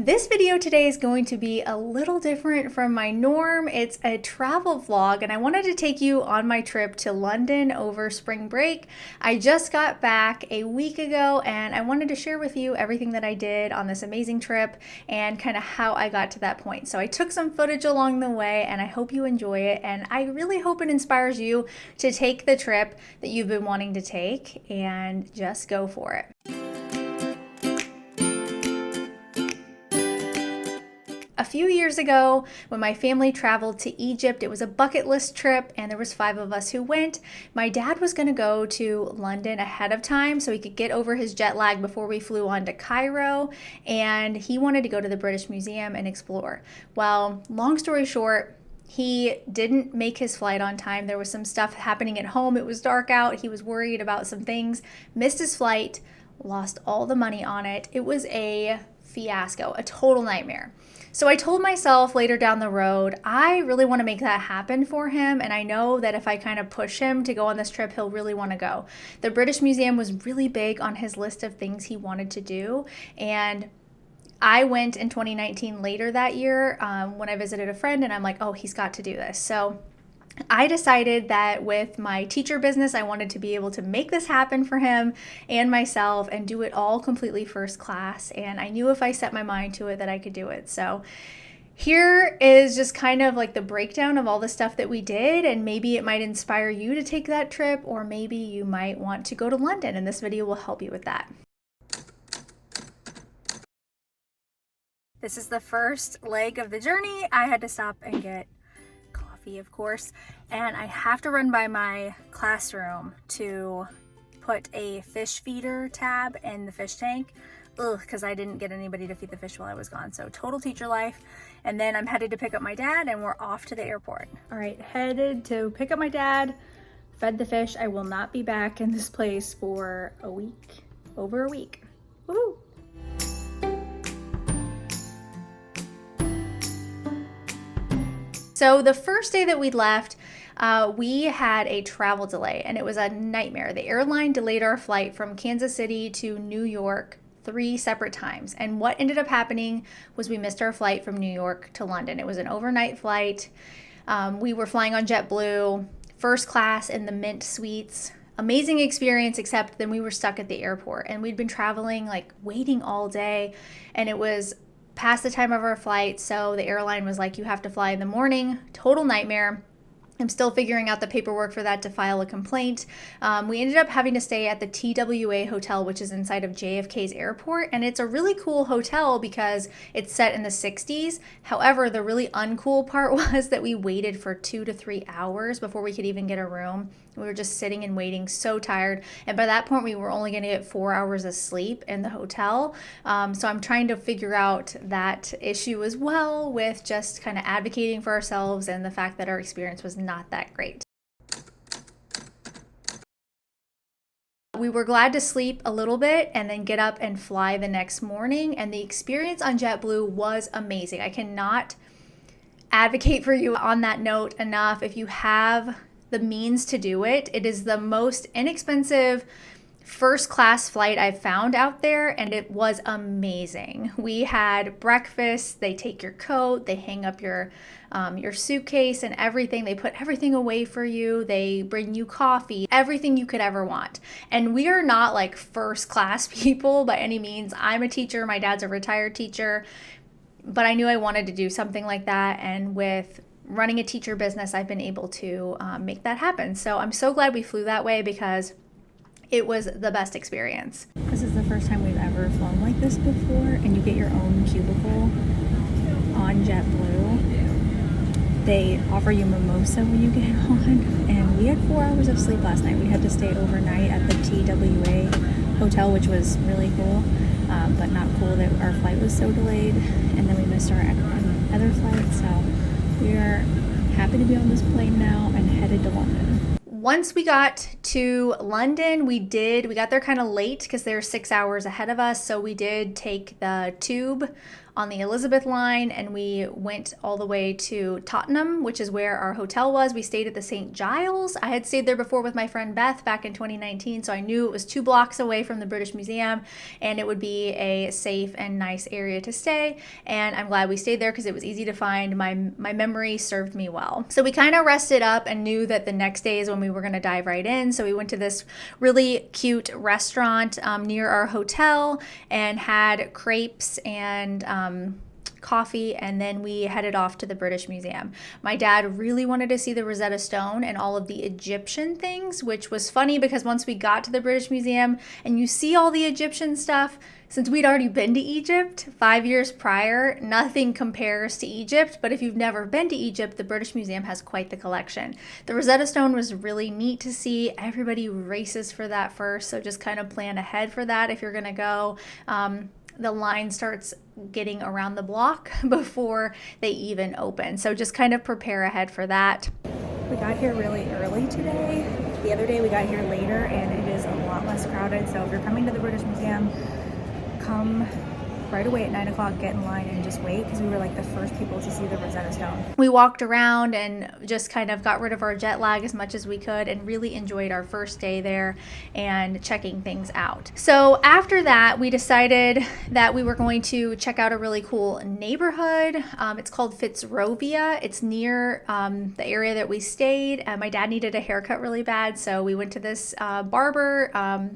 This video today is going to be a little different from my norm. It's a travel vlog and I wanted to take you on my trip to London over spring break. I just got back a week ago and I wanted to share with you everything that I did on this amazing trip and kind of how I got to that point. So I took some footage along the way and I hope you enjoy it, and I really hope it inspires you to take the trip that you've been wanting to take and just go for it. A few years ago, when my family traveled to Egypt, it was a bucket list trip and there was 5 of us who went. My dad was going to go to London ahead of time so he could get over his jet lag before we flew on to Cairo, and he wanted to go to the British Museum and explore. Well, long story short, he didn't make his flight on time. There was some stuff happening at home. It was dark out. He was worried about some things, missed his flight, lost all the money on it. It was a fiasco, a total nightmare. So I told myself later down the road, I really want to make that happen for him. And I know that if I kind of push him to go on this trip, he'll really want to go. The British Museum was really big on his list of things he wanted to do. And I went in 2019 later that year when I visited a friend, and I'm like, oh, he's got to do this. So I decided that with my teacher business, I wanted to be able to make this happen for him and myself and do it all completely first class. And I knew if I set my mind to it that I could do it. So here is just kind of like the breakdown of all the stuff that we did, and maybe it might inspire you to take that trip, or maybe you might want to go to London, and this video will help you with that. This is the first leg of the journey. I had to stop and get coffee, of course, and I have to run by my classroom to put a fish feeder tab in the fish tank. Because I didn't get anybody to feed the fish while I was gone. So total teacher life. And then I'm headed to pick up my dad and we're off to the airport. All right, headed to pick up my dad, fed the fish. I will not be back in this place for a week, over a week. Woohoo! So the first day that we left, we had a travel delay and it was a nightmare. The airline delayed our flight from Kansas City to New York 3 separate times. And what ended up happening was we missed our flight from New York to London. It was an overnight flight. We were flying on JetBlue, first class in the Mint suites. Amazing experience, except then we were stuck at the airport and we'd been traveling, like waiting all day, and it was past the time of our flight. So the airline was like, you have to fly in the morning. Total nightmare. I'm still figuring out the paperwork for that to file a complaint. We ended up having to stay at the TWA hotel, which is inside of JFK's airport. And it's a really cool hotel because it's set in the 60s. However, the really uncool part was that we waited for 2 to 3 hours before we could even get a room. We were just sitting and waiting, so tired. And by that point, we were only going to get 4 hours of sleep in the hotel. So I'm trying to figure out that issue as well, with just kind of advocating for ourselves and the fact that our experience was not that great. We were glad to sleep a little bit and then get up and fly the next morning. And the experience on JetBlue was amazing. I cannot advocate for you on that note enough. If you have the means to do it, it is the most inexpensive first class flight I've found out there, and it was amazing. We had breakfast. They take your coat, they hang up your suitcase and everything. They put everything away for you. They bring you coffee, everything you could ever want. And we are not like first class people by any means. I'm a teacher. My dad's a retired teacher, but I knew I wanted to do something like that. And with running a teacher business, I've been able to make that happen. So I'm so glad we flew that way because it was the best experience. This is the first time we've ever flown like this before, and you get your own cubicle on JetBlue. They offer you mimosa when you get on, and we had 4 hours of sleep last night. We had to stay overnight at the TWA hotel, which was really cool, but not cool that our flight was so delayed, and then we missed our other flight. So we are happy to be on this plane now and headed to London. Once we got to London, we got there kind of late because they're 6 hours ahead of us. So we did take the tube on the Elizabeth line, and we went all the way to Tottenham, which is where our hotel was. We stayed at the St. Giles. I had stayed there before with my friend Beth back in 2019, so I knew it was 2 blocks away from the British Museum, and it would be a safe and nice area to stay. And I'm glad we stayed there because it was easy to find. My memory served me well. So we kind of rested up and knew that the next day is when we were going to dive right in. So we went to this really cute restaurant near our hotel and had crepes and coffee, and then we headed off to the British Museum. My dad really wanted to see the Rosetta Stone and all of the Egyptian things, which was funny because once we got to the British Museum and you see all the Egyptian stuff, since we'd already been to Egypt 5 years prior, nothing compares to Egypt. But if you've never been to Egypt, the British Museum has quite the collection. The Rosetta Stone was really neat to see. Everybody races for that first, so just kind of plan ahead for that if you're going to go. The line starts getting around the block before they even open. So just kind of prepare ahead for that. We got here really early today. The other day we got here later and it is a lot less crowded. So if you're coming to the British Museum, come right away at 9 o'clock, get in line and just wait, because we were like the first people to see the Rosetta Stone. We walked around and just kind of got rid of our jet lag as much as we could and really enjoyed our first day there and checking things out. So after that, we decided that we were going to check out a really cool neighborhood. It's called Fitzrovia. It's near the area that we stayed. My dad needed a haircut really bad, so we went to this barber.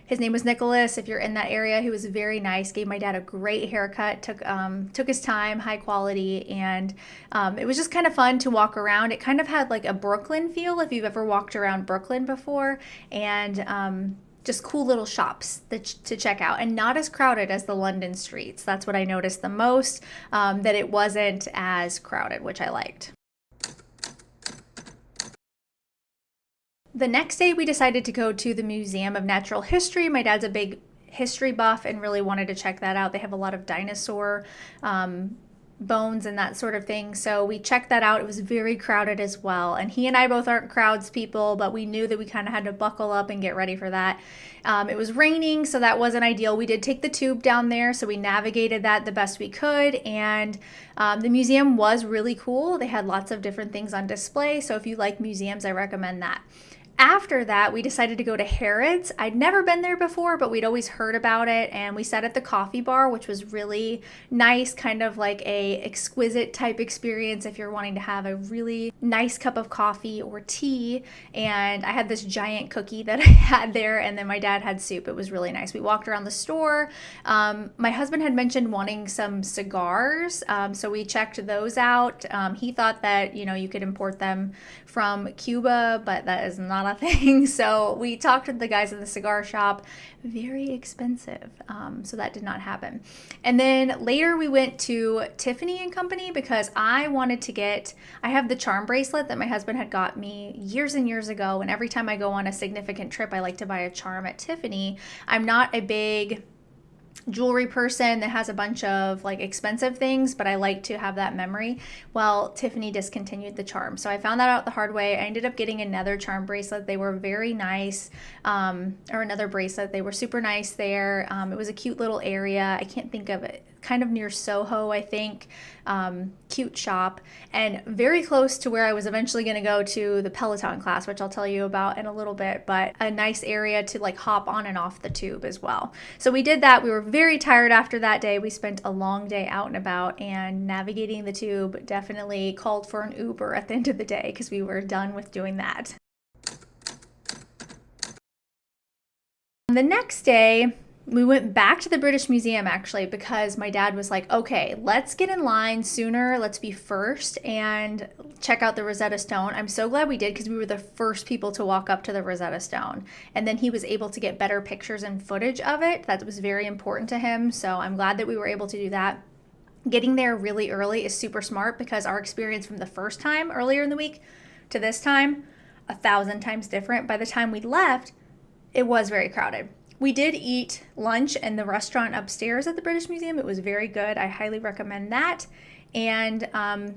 His name was Nicholas. If you're in that area, he was very nice, gave my dad a great haircut, took his time, high quality, and it was just kind of fun to walk around. It kind of had like a Brooklyn feel if you've ever walked around Brooklyn before, and just cool little shops to check out, and not as crowded as the London streets. That's what I noticed the most, that it wasn't as crowded, which I liked. The next day, we decided to go to the Museum of Natural History. My dad's a big history buff and really wanted to check that out. They have a lot of dinosaur bones and that sort of thing. So we checked that out. It was very crowded as well. And he and I both aren't crowds people, but we knew that we kind of had to buckle up and get ready for that. It was raining, so that wasn't ideal. We did take the tube down there, so we navigated that the best we could. And the museum was really cool. They had lots of different things on display. So if you like museums, I recommend that. After that, we decided to go to Harrods. I'd never been there before, but we'd always heard about it, and we sat at the coffee bar, which was really nice, kind of like a exquisite type experience if you're wanting to have a really nice cup of coffee or tea. And I had this giant cookie that I had there, and then my dad had soup. It was really nice. We walked around the store. My husband had mentioned wanting some cigars, so we checked those out. He thought that, you could import them from Cuba, but that is not a thing. So we talked to the guys in the cigar shop. Very expensive, so that did not happen. And then later we went to Tiffany and Company because I have the charm bracelet that my husband had got me years and years ago, and every time I go on a significant trip I like to buy a charm at Tiffany. I'm not a big jewelry person that has a bunch of like expensive things, but I like to have that memory. Well, Tiffany discontinued the charm, so I found that out the hard way. I ended up getting another charm bracelet. They were very nice, or another bracelet. They were super nice there. It was a cute little area. I can't think of it. Kind of near Soho, I think. Cute shop, and very close to where I was eventually going to go to the Peloton class, which I'll tell you about in a little bit, but a nice area to like hop on and off the tube as well. So we did that. We were very tired after that day. We spent a long day out and about, and navigating the tube definitely called for an Uber at the end of the day because we were done with doing that. The next day, we went back to the British Museum actually because my dad was like, okay, let's get in line sooner. Let's be first and check out the Rosetta Stone. I'm so glad we did because we were the first people to walk up to the Rosetta Stone. And then he was able to get better pictures and footage of it. That was very important to him. So I'm glad that we were able to do that. Getting there really early is super smart because our experience from the first time earlier in the week to this time, 1,000 times different. By the time we left, it was very crowded. We did eat lunch in the restaurant upstairs at the British Museum. It was very good. I highly recommend that. And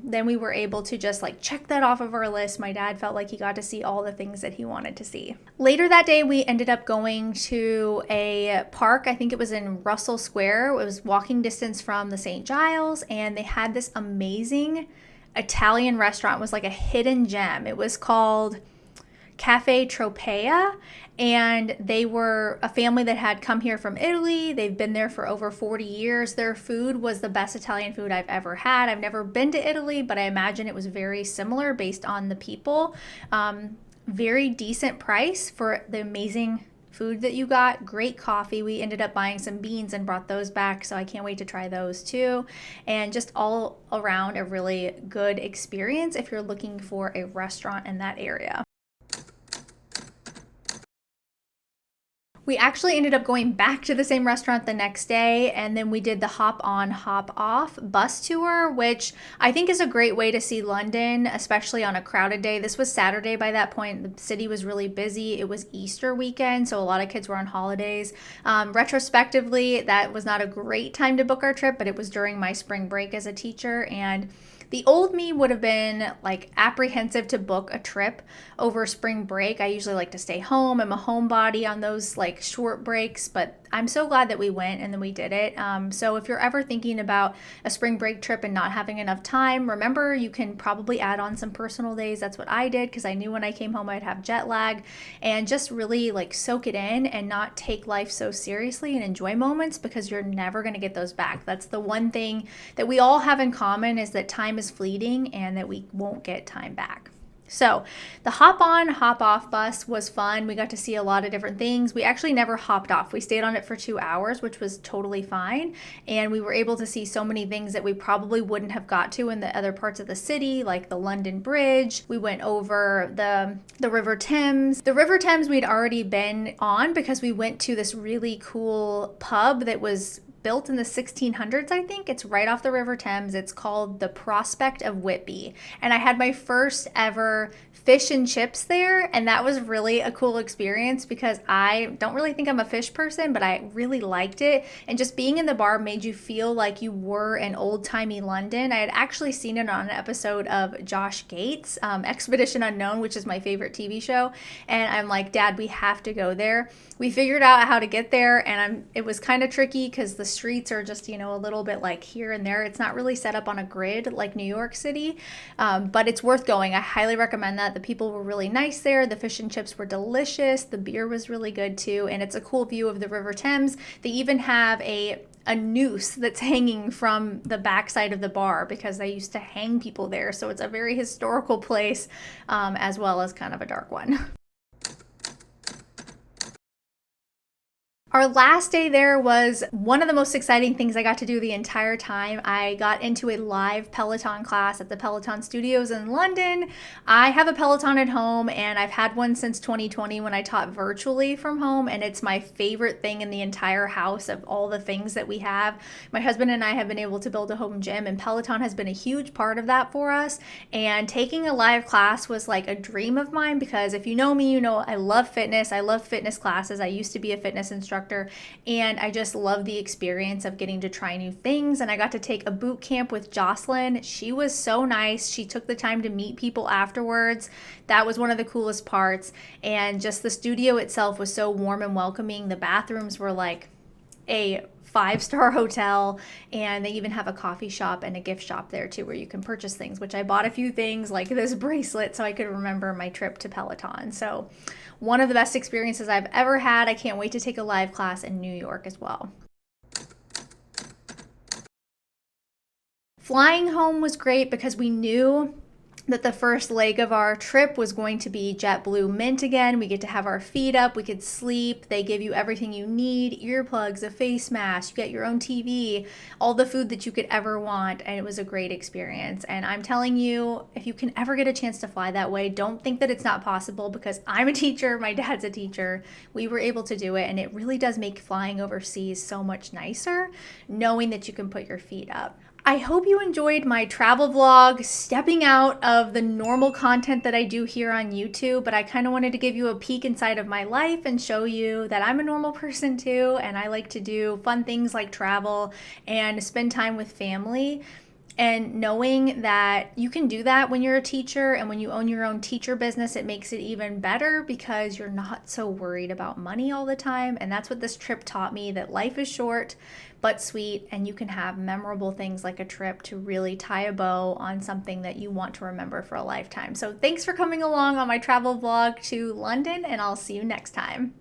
then we were able to just like check that off of our list. My dad felt like he got to see all the things that he wanted to see. Later that day, we ended up going to a park. I think it was in Russell Square. It was walking distance from the St. Giles, and they had this amazing Italian restaurant. It was like a hidden gem. It was called Cafe Tropea, and they were a family that had come here from Italy. They've been there for over 40 years. Their food was the best Italian food I've ever had. I've never been to Italy, but I imagine it was very similar based on the people. Very decent price for the amazing food that you got. Great coffee. We ended up buying some beans and brought those back, so I can't wait to try those too. And just all around a really good experience if you're looking for a restaurant in that area. We actually ended up going back to the same restaurant the next day, and then we did the hop on, hop off bus tour, which I think is a great way to see London, especially on a crowded day. This was Saturday by that point. The city was really busy. It was Easter weekend, so a lot of kids were on holidays. Retrospectively, that was not a great time to book our trip, but it was during my spring break as a teacher, and the old me would have been like apprehensive to book a trip over spring break. I usually like to stay home. I'm a homebody on those like short breaks, but I'm so glad that we went and then we did it. So if you're ever thinking about a spring break trip and not having enough time, remember you can probably add on some personal days. That's what I did because I knew when I came home I'd have jet lag, and just really like soak it in and not take life so seriously and enjoy moments, because you're never going to get those back. That's the one thing that we all have in common, is that time is fleeting and that we won't get time back. So the hop on, hop off bus was fun. We got to see a lot of different things. We actually never hopped off. We stayed on it for 2 hours, which was totally fine. And we were able to see so many things that we probably wouldn't have got to in the other parts of the city, like the London Bridge. We went over the River Thames. The River Thames we'd already been on because we went to this really cool pub that was built in the 1600s, I think. It's right off the River Thames. It's called the Prospect of Whitby. And I had my first ever fish and chips there, and that was really a cool experience because I don't really think I'm a fish person, but I really liked it. And just being in the bar made you feel like you were in old-timey London. I had actually seen it on an episode of Josh Gates, Expedition Unknown, which is my favorite TV show. And I'm like, Dad, we have to go there. We figured out how to get there, and it was kind of tricky because the streets are just, a little bit like here and there. It's not really set up on a grid like New York City, but it's worth going. I highly recommend that. The people were really nice there. The fish and chips were delicious. The beer was really good too, and it's a cool view of the River Thames. They even have a noose that's hanging from the backside of the bar because they used to hang people there. So it's a very historical place, as well as kind of a dark one. Our last day there was one of the most exciting things I got to do the entire time. I got into a live Peloton class at the Peloton Studios in London. I have a Peloton at home, and I've had one since 2020 when I taught virtually from home, and it's my favorite thing in the entire house of all the things that we have. My husband and I have been able to build a home gym, and Peloton has been a huge part of that for us. And taking a live class was like a dream of mine because if you know me, you know I love fitness. I love fitness classes. I used to be a fitness instructor. And I just love the experience of getting to try new things. And I got to take a boot camp with Jocelyn. She was so nice. She took the time to meet people afterwards. That was one of the coolest parts. And just the studio itself was so warm and welcoming. The bathrooms were like a 5-star hotel, and they even have a coffee shop and a gift shop there too where you can purchase things, which I bought a few things like this bracelet so I could remember my trip to Peloton. So one of the best experiences I've ever had. I can't wait to take a live class in New York as well. Flying home was great because we knew that the first leg of our trip was going to be JetBlue Mint again. We get to have our feet up, we could sleep. They give you everything you need, earplugs, a face mask, you get your own TV, all the food that you could ever want, and it was a great experience. And I'm telling you, if you can ever get a chance to fly that way, don't think that it's not possible, because I'm a teacher, my dad's a teacher, we were able to do it, and it really does make flying overseas so much nicer, knowing that you can put your feet up. I hope you enjoyed my travel vlog, stepping out of the normal content that I do here on YouTube, but I kind of wanted to give you a peek inside of my life and show you that I'm a normal person too, and I like to do fun things like travel and spend time with family. And knowing that you can do that when you're a teacher, and when you own your own teacher business, it makes it even better because you're not so worried about money all the time. And that's what this trip taught me, that life is short but sweet, and you can have memorable things like a trip to really tie a bow on something that you want to remember for a lifetime. So thanks for coming along on my travel vlog to London, and I'll see you next time.